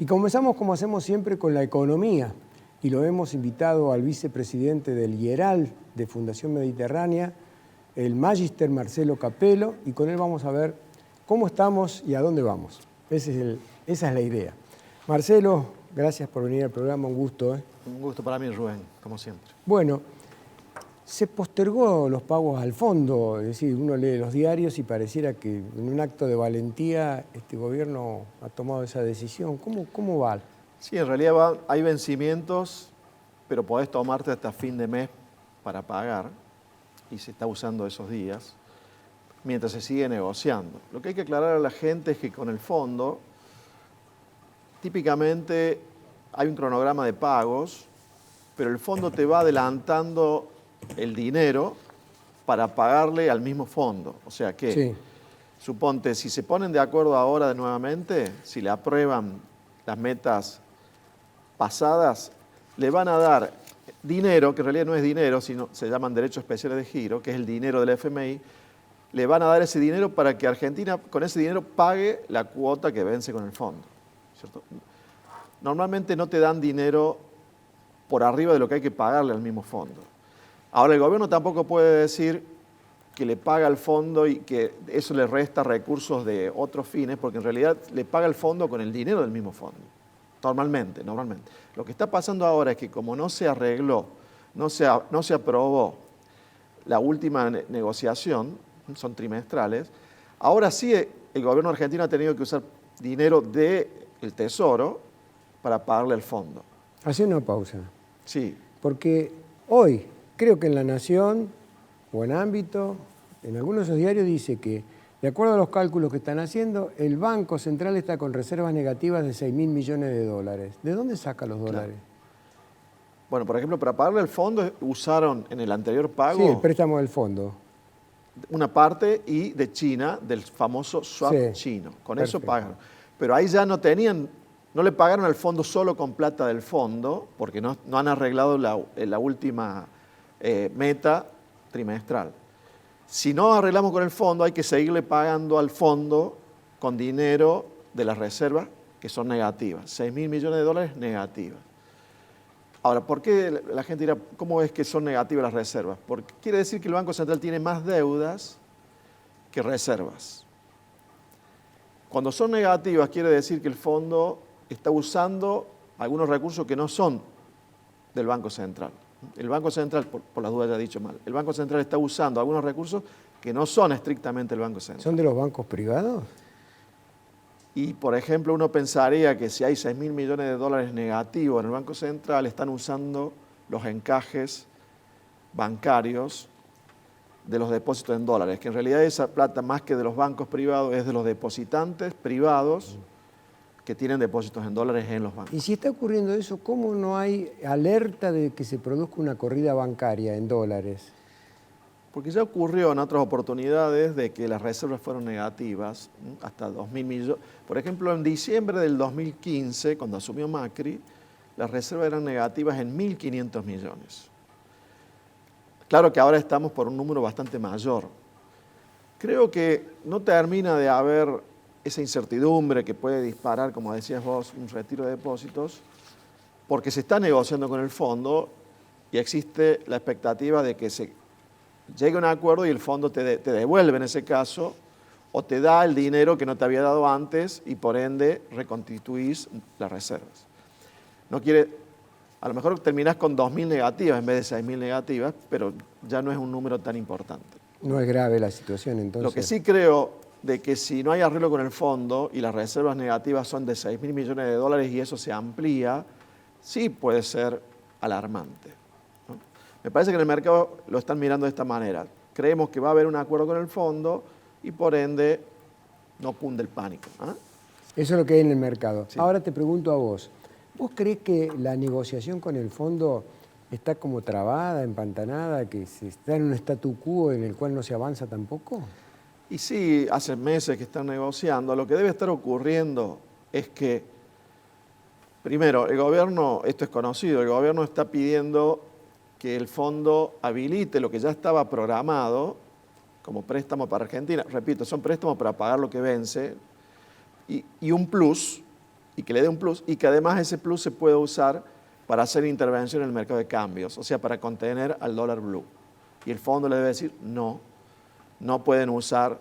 Y comenzamos como hacemos siempre con la economía y lo hemos invitado al vicepresidente del IERAL de Fundación Mediterránea, el Magister Marcelo Capello, y con él vamos a ver cómo estamos y a dónde vamos. Esa es la idea. Marcelo, gracias por venir al programa, un gusto. Un gusto para mí, Rubén, como siempre. Bueno, se postergó los pagos al fondo, es decir, uno lee los diarios y pareciera que en un acto de valentía este gobierno ha tomado esa decisión. ¿Cómo va? Sí, en realidad hay vencimientos, pero podés tomarte hasta fin de mes para pagar y se está usando esos días mientras se sigue negociando. Lo que hay que aclarar a la gente es que con el fondo, típicamente hay un cronograma de pagos, pero el fondo te va adelantando el dinero para pagarle al mismo fondo. O sea que, Sí. suponte, si se ponen de acuerdo ahora nuevamente, si le aprueban las metas pasadas, le van a dar dinero, que en realidad no es dinero, sino se llaman derechos especiales de giro, que es el dinero del FMI, le van a dar ese dinero para que Argentina con ese dinero pague la cuota que vence con el fondo, ¿cierto? Normalmente no te dan dinero por arriba de lo que hay que pagarle al mismo fondo. Ahora, el gobierno tampoco puede decir que le paga al fondo y que eso le resta recursos de otros fines, porque en realidad le paga el fondo con el dinero del mismo fondo. Normalmente. Lo que está pasando ahora es que como no se arregló, no se aprobó la última negociación, son trimestrales, ahora sí el gobierno argentino ha tenido que usar dinero del Tesoro para pagarle al fondo. Hace una pausa. Sí. Porque hoy, creo que en La Nación o en Ámbito, en algunos de esos diarios dice que, de acuerdo a los cálculos que están haciendo, el Banco Central está con reservas negativas de 6.000 millones de dólares. ¿De dónde saca los dólares? Claro. Bueno, por ejemplo, para pagarle al fondo usaron en el anterior pago... Sí, el préstamo del fondo. Una parte y de China, del famoso swap chino. Con eso pagaron. Pero ahí ya no tenían, no le pagaron al fondo solo con plata del fondo, porque no han arreglado la última meta trimestral. Si no arreglamos con el fondo, hay que seguirle pagando al fondo con dinero de las reservas, que son negativas. 6.000 millones de dólares negativas. Ahora, ¿por qué la gente dirá, cómo es que son negativas las reservas? Porque quiere decir que el Banco Central tiene más deudas que reservas. Cuando son negativas, quiere decir que el fondo está usando algunos recursos que no son del Banco Central. El Banco Central, por las dudas ya he dicho mal, el Banco Central está usando algunos recursos que no son estrictamente del Banco Central. ¿Son de los bancos privados? Y, por ejemplo, uno pensaría que si hay 6.000 millones de dólares negativos en el Banco Central, están usando los encajes bancarios de los depósitos en dólares, que en realidad esa plata, más que de los bancos privados, es de los depositantes privados que tienen depósitos en dólares en los bancos. Y si está ocurriendo eso, ¿cómo no hay alerta de que se produzca una corrida bancaria en dólares? Porque ya ocurrió en otras oportunidades de que las reservas fueron negativas, hasta 2.000 millones. Por ejemplo, en diciembre del 2015, cuando asumió Macri, las reservas eran negativas en 1.500 millones. Claro que ahora estamos por un número bastante mayor. Creo que no termina de haber esa incertidumbre que puede disparar, como decías vos, un retiro de depósitos, porque se está negociando con el fondo y existe la expectativa de que se llegue a un acuerdo y el fondo te devuelve en ese caso o te da el dinero que no te había dado antes y por ende reconstituís las reservas. No quiere, a lo mejor terminás con 2.000 negativas en vez de 6.000 negativas, pero ya no es un número tan importante. No es grave la situación entonces. Lo que sí creo de que si no hay arreglo con el fondo y las reservas negativas son de 6.000 millones de dólares y eso se amplía, sí puede ser alarmante. Me parece que en el mercado lo están mirando de esta manera. Creemos que va a haber un acuerdo con el fondo y por ende no cunde el pánico. Eso es lo que hay en el mercado. Sí. Ahora te pregunto a vos. ¿Vos creés que la negociación con el fondo está como trabada, empantanada, que se está en un statu quo en el cual no se avanza tampoco? Y sí, hace meses que están negociando. Lo que debe estar ocurriendo es que, primero, el gobierno, esto es conocido, el gobierno está pidiendo que el fondo habilite lo que ya estaba programado como préstamo para Argentina. Repito, son préstamos para pagar lo que vence y un plus, y que le dé un plus, y que además ese plus se pueda usar para hacer intervención en el mercado de cambios, o sea, para contener al dólar blue. Y el fondo le debe decir, no pueden usar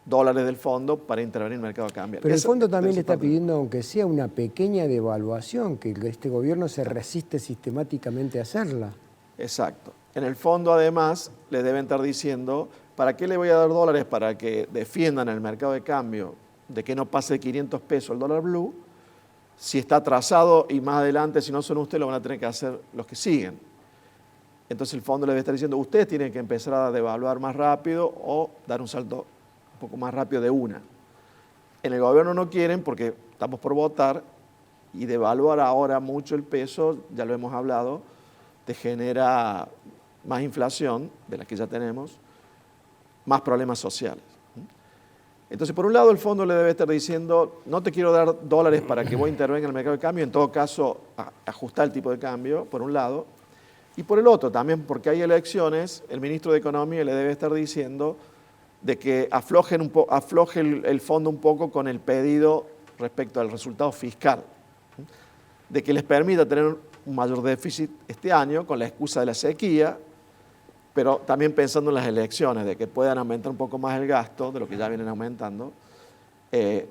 dólares del fondo para intervenir en el mercado de cambios. Pero el fondo también le está pidiendo, aunque sea una pequeña devaluación, que este gobierno se resiste sistemáticamente a hacerla. Exacto. En el fondo, además, le deben estar diciendo, ¿para qué le voy a dar dólares? Para que defiendan el mercado de cambio de que no pase de 500 pesos el dólar blue. Si está atrasado y más adelante, si no son ustedes, lo van a tener que hacer los que siguen. Entonces el fondo le debe estar diciendo, ustedes tienen que empezar a devaluar más rápido o dar un salto un poco más rápido de una. En el gobierno no quieren porque estamos por votar y devaluar ahora mucho el peso, ya lo hemos hablado, te genera más inflación de la que ya tenemos, más problemas sociales. Entonces, por un lado, el fondo le debe estar diciendo, no te quiero dar dólares para que vos intervengas en el mercado de cambio, en todo caso, ajustar el tipo de cambio, por un lado. Y por el otro, también porque hay elecciones, el ministro de Economía le debe estar diciendo de que afloje el fondo un poco con el pedido respecto al resultado fiscal, de que les permita tener un mayor déficit este año con la excusa de la sequía, pero también pensando en las elecciones, de que puedan aumentar un poco más el gasto de lo que ya vienen aumentando,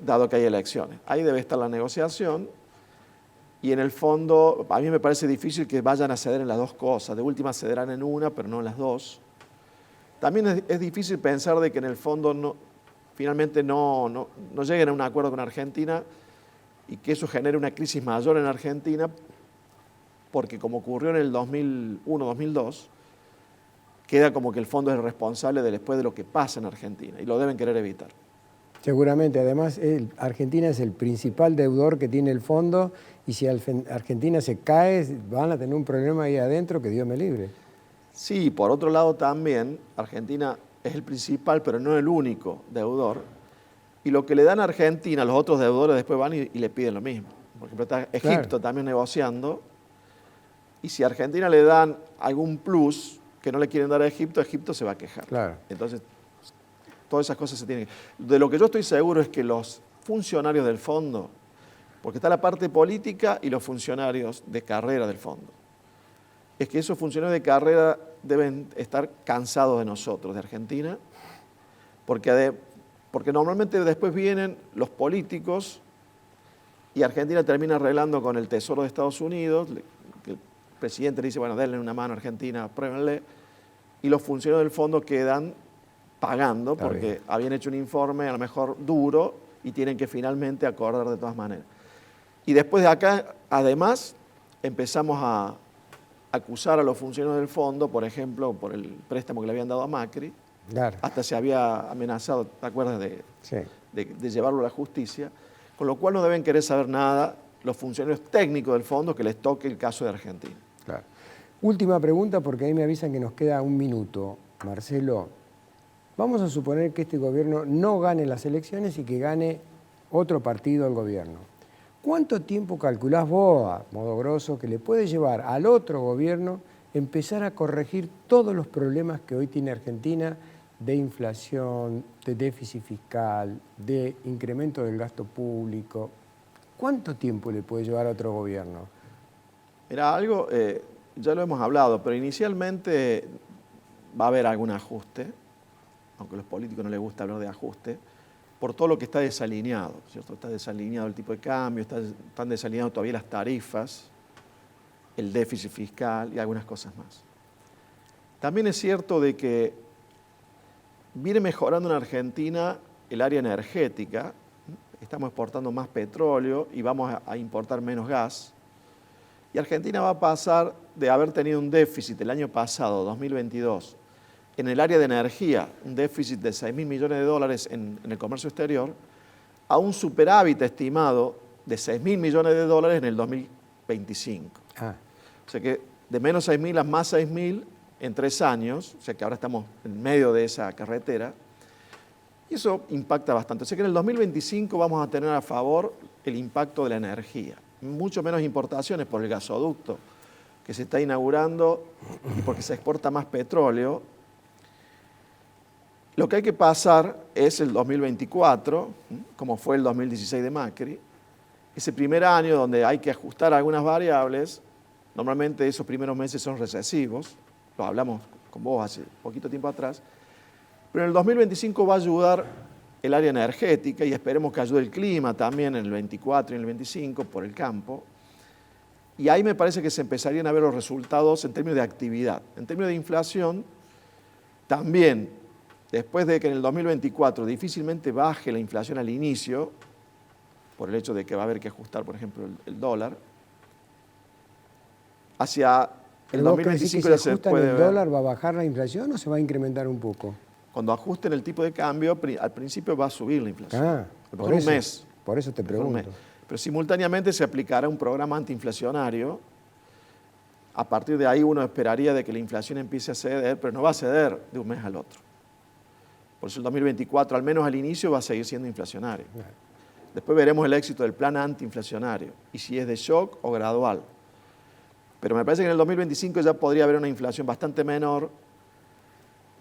dado que hay elecciones. Ahí debe estar la negociación y en el fondo a mí me parece difícil que vayan a ceder en las dos cosas. De última cederán en una, pero no en las dos. También es difícil pensar de que en el fondo finalmente no lleguen a un acuerdo con Argentina y que eso genere una crisis mayor en Argentina, porque como ocurrió en el 2001-2002, queda como que el fondo es el responsable después de lo que pasa en Argentina y lo deben querer evitar. Seguramente, además Argentina es el principal deudor que tiene el fondo y si Argentina se cae van a tener un problema ahí adentro que Dios me libre. Sí, por otro lado también Argentina es el principal pero no el único deudor y lo que le dan a Argentina, los otros deudores después van y le piden lo mismo. Por ejemplo, está Egipto también negociando y si a Argentina le dan algún plus que no le quieren dar a Egipto, Egipto se va a quejar. Claro. Entonces, todas esas cosas se tienen que... De lo que yo estoy seguro es que los funcionarios del fondo, porque está la parte política y los funcionarios de carrera del fondo, es que esos funcionarios de carrera deben estar cansados de nosotros, de Argentina, porque normalmente después vienen los políticos y Argentina termina arreglando con el Tesoro de Estados Unidos, que el presidente le dice, bueno, denle una mano a Argentina, pruébenle, y los funcionarios del fondo quedan pagando porque habían hecho un informe a lo mejor duro y tienen que finalmente acordar de todas maneras. Y después de acá, además, empezamos a acusar a los funcionarios del fondo, por ejemplo, por el préstamo que le habían dado a Macri, hasta se había amenazado, ¿te acuerdas? De llevarlo a la justicia, con lo cual no deben querer saber nada los funcionarios técnicos del fondo que les toque el caso de Argentina. Claro. Última pregunta, porque ahí me avisan que nos queda un minuto. Marcelo, vamos a suponer que este gobierno no gane las elecciones y que gane otro partido al gobierno. ¿Cuánto tiempo calculás vos, a modo grosso, que le puede llevar al otro gobierno empezar a corregir todos los problemas que hoy tiene Argentina de inflación, de déficit fiscal, de incremento del gasto público? ¿Cuánto tiempo le puede llevar a otro gobierno? Mira, algo, ya lo hemos hablado, pero inicialmente va a haber algún ajuste, aunque a los políticos no les gusta hablar de ajuste, por todo lo que está desalineado, ¿cierto? Está desalineado el tipo de cambio, están desalineados todavía las tarifas, el déficit fiscal y algunas cosas más. También es cierto de que viene mejorando en Argentina el área energética, estamos exportando más petróleo y vamos a importar menos gas. Y Argentina va a pasar de haber tenido un déficit el año pasado, 2022, en el área de energía, un déficit de 6.000 millones de dólares en el comercio exterior, a un superávit estimado de 6.000 millones de dólares en el 2025. O sea que de menos 6.000 a más 6.000 en 3 años, o sea que ahora estamos en medio de esa carretera, y eso impacta bastante. O sea que en el 2025 vamos a tener a favor el impacto de la energía. Mucho menos importaciones por el gasoducto que se está inaugurando y porque se exporta más petróleo. Lo que hay que pasar es el 2024, como fue el 2016 de Macri, ese primer año donde hay que ajustar algunas variables, normalmente esos primeros meses son recesivos, lo hablamos con vos hace poquito tiempo atrás, pero en el 2025 va a ayudar el área energética y esperemos que ayude el clima también en el 24 y en el 25 por el campo. Y ahí me parece que se empezarían a ver los resultados en términos de actividad. En términos de inflación, también, después de que en el 2024 difícilmente baje la inflación al inicio, por el hecho de que va a haber que ajustar, por ejemplo, el dólar, hacia el 2025 ya se puede el ver. dólar, ¿va a bajar la inflación o se va a incrementar un poco? Cuando ajusten el tipo de cambio, al principio va a subir la inflación. Ah, por un mes. Por eso te pregunto. Pero simultáneamente se aplicará un programa antiinflacionario. A partir de ahí uno esperaría de que la inflación empiece a ceder, pero no va a ceder de un mes al otro. Por eso el 2024, al menos al inicio, va a seguir siendo inflacionario. Después veremos el éxito del plan antiinflacionario y si es de shock o gradual. Pero me parece que en el 2025 ya podría haber una inflación bastante menor.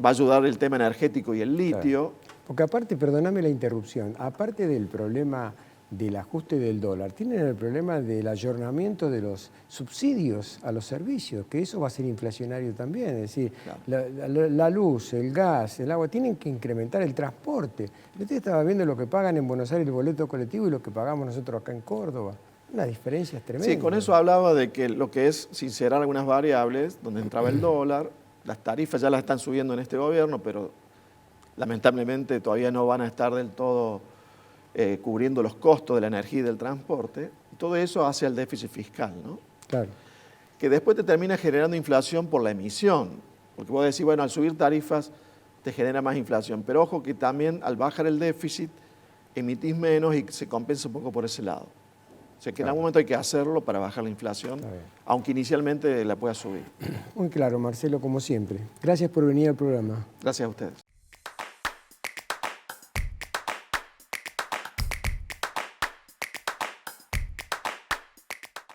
Va a ayudar el tema energético y el litio. Claro. Porque aparte, perdóname la interrupción, aparte del problema del ajuste del dólar, tienen el problema del ayornamiento de los subsidios a los servicios, que eso va a ser inflacionario también. Es decir, claro, la luz, el gas, el agua, tienen que incrementar el transporte. Usted estaba viendo lo que pagan en Buenos Aires el boleto colectivo y lo que pagamos nosotros acá en Córdoba. Una diferencia tremenda. Sí, con eso hablaba de que lo que es sincerar algunas variables, donde entraba el dólar, las tarifas ya las están subiendo en este gobierno, pero lamentablemente todavía no van a estar del todo cubriendo los costos de la energía y del transporte. Todo eso hace al déficit fiscal, ¿no? Claro. Que después te termina generando inflación por la emisión. Porque vos decís, bueno, al subir tarifas te genera más inflación. Pero ojo que también al bajar el déficit emitís menos y se compensa un poco por ese lado. O sea que en algún momento hay que hacerlo para bajar la inflación, aunque inicialmente la pueda subir. Muy claro, Marcelo, como siempre. Gracias por venir al programa. Gracias a ustedes.